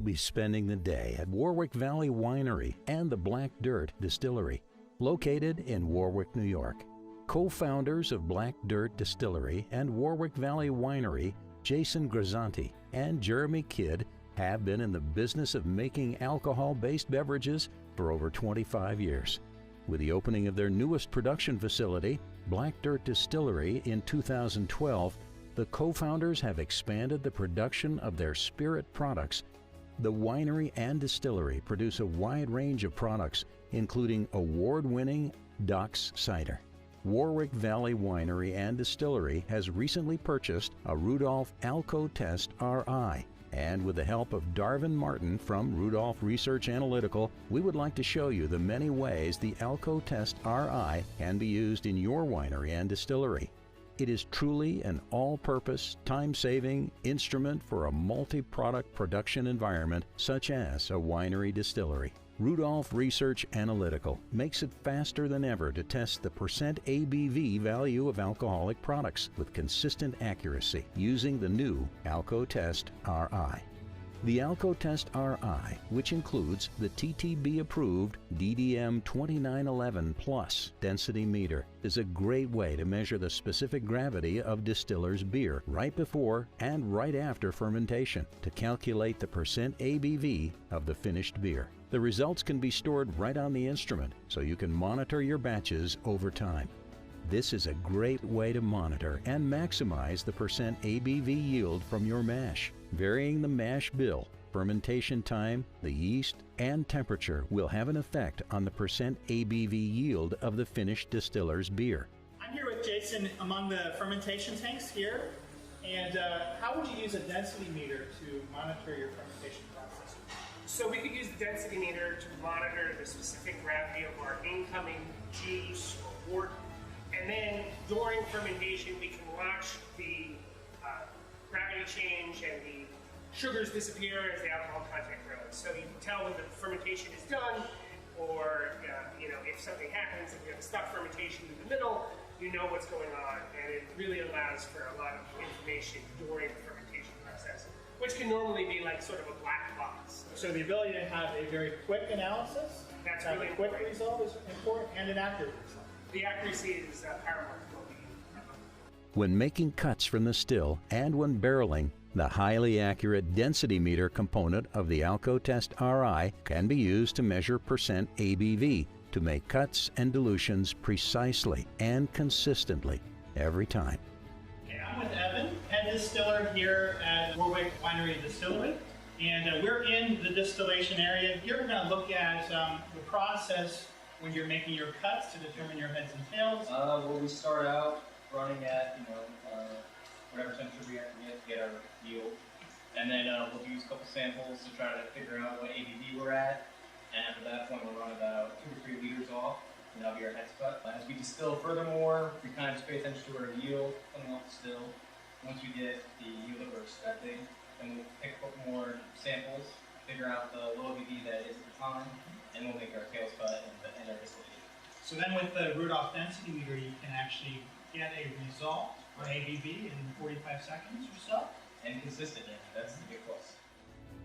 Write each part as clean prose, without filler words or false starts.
be spending the day at Warwick Valley Winery and the Black Dirt Distillery, located in Warwick, New York. Co-founders of Black Dirt Distillery and Warwick Valley Winery, Jason Grisanti and Jeremy Kidd, have been in the business of making alcohol-based beverages for over 25 years. With the opening of their newest production facility, Black Dirt Distillery, in 2012, the co-founders have expanded the production of their spirit products. The winery and distillery produce a wide range of products, including award-winning Docks cider. Warwick Valley Winery and Distillery has recently purchased a Rudolph AlcoTest RI, and with the help of Darvin Martin from Rudolph Research Analytical, we would like to show you the many ways the AlcoTest RI can be used in your winery and distillery. It is truly an all-purpose, time-saving instrument for a multi-product production environment such as a winery distillery. Rudolph Research Analytical makes it faster than ever to test the percent ABV value of alcoholic products with consistent accuracy using the new AlcoTest RI. The AlcoTest RI, which includes the TTB-approved DDM 2911 Plus density meter, is a great way to measure the specific gravity of distiller's beer right before and right after fermentation to calculate the percent ABV of the finished beer. The results can be stored right on the instrument, so you can monitor your batches over time. This is a great way to monitor and maximize the percent ABV yield from your mash. Varying the mash bill, fermentation time, the yeast, and temperature will have an effect on the percent ABV yield of the finished distiller's beer. I'm here with Jason among the fermentation tanks here. And how would you use a density meter to monitor your fermentation process? So we could use the density meter to monitor the specific gravity of our incoming juice or wort. And then during fermentation, we can watch the gravity change and the sugars disappear as the alcohol content grows. So you can tell when the fermentation is done, or if something happens, if we have a stuck fermentation in the middle, you know what's going on, and it really allows for a lot of information during the fermentation process, which can normally be like sort of a black box. So the ability to have a very quick analysis, that's really a quick important. result is important, and an accurate result. The accuracy is paramount. When making cuts from the still and when barreling, the highly accurate density meter component of the AlcoTest RI can be used to measure percent ABV to make cuts and dilutions precisely and consistently every time. Okay, I'm with Evan, head distiller here at Warwick Winery and Distillery, and we're in the distillation area. Here we're going to look at the process when you're making your cuts to determine your heads and tails. Well, we start out running at whatever temperature we have to get our yield, and then we'll use a couple samples to try to figure out what ABV we're at. And after that point, we'll run about 2 to 3 liters off, and that'll be our heads cut. As we distill furthermore, we kind of just pay attention to our yield coming off the still. Once we get the yield that we're expecting, then we'll pick up more samples, figure out the low ABV that is at the time, and we'll make our tails cut and our distillation. So then with the Rudolph density meter, you can actually get a result for ABV in 45 seconds or so. And consistently, that's the big plus.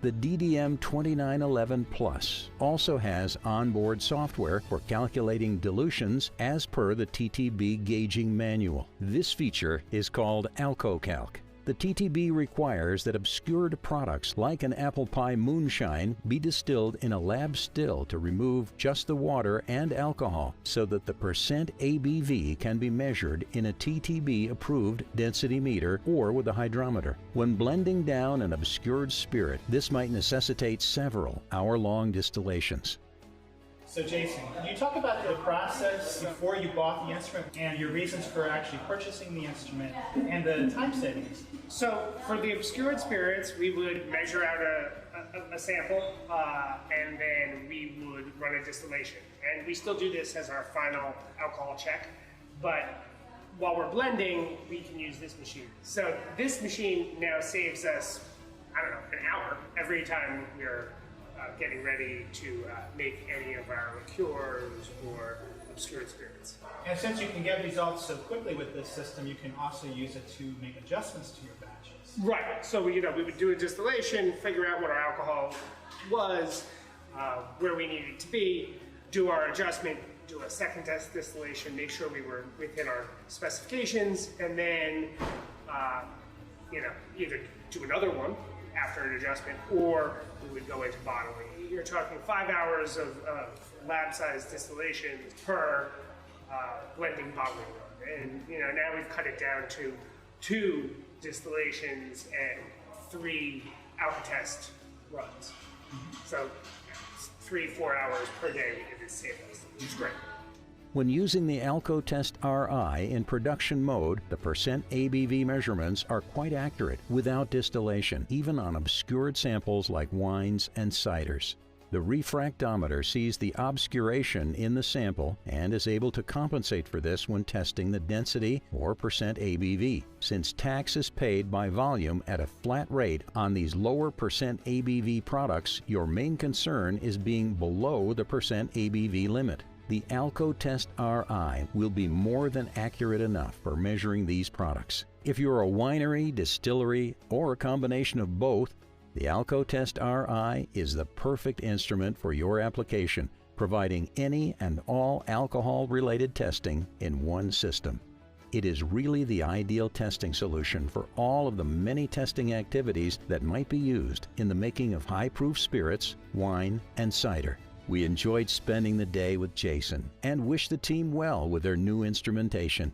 The DDM 2911 Plus also has onboard software for calculating dilutions as per the TTB gauging manual. This feature is called AlcoCalc. The TTB requires that obscured products like an apple pie moonshine be distilled in a lab still to remove just the water and alcohol so that the percent ABV can be measured in a TTB-approved density meter or with a hydrometer. When blending down an obscured spirit, this might necessitate several hour-long distillations. So Jason, can you talk about the process before you bought the instrument and your reasons for actually purchasing the instrument and the time savings? So for the obscured spirits, we would measure out a sample and then we would run a distillation. And we still do this as our final alcohol check, but while we're blending, we can use this machine. So this machine now saves us, an hour every time we're getting ready to make any of our liqueurs or obscured spirits. And since you can get results so quickly with this system, you can also use it to make adjustments to your batches. Right. So we would do a distillation, figure out what our alcohol was, where we needed to be, do our adjustment, do a second test distillation, make sure we were within our specifications, and then either do another one after an adjustment, or we would go into bottling. You're talking 5 hours of lab-sized distillation per blending bottling run, and now we've cut it down to 2 distillations and 3 AlcoTest runs. So 3-4 hours per day in this sample, which is great. When using the AlcoTest RI in production mode, the percent ABV measurements are quite accurate without distillation, even on obscured samples like wines and ciders. The refractometer sees the obscuration in the sample and is able to compensate for this when testing the density or percent ABV. Since tax is paid by volume at a flat rate on these lower percent ABV products, your main concern is being below the percent ABV limit. The AlcoTest RI will be more than accurate enough for measuring these products. If you're a winery, distillery, or a combination of both, the AlcoTest RI is the perfect instrument for your application, providing any and all alcohol-related testing in one system. It is really the ideal testing solution for all of the many testing activities that might be used in the making of high-proof spirits, wine, and cider. We enjoyed spending the day with Jason and wish the team well with their new instrumentation.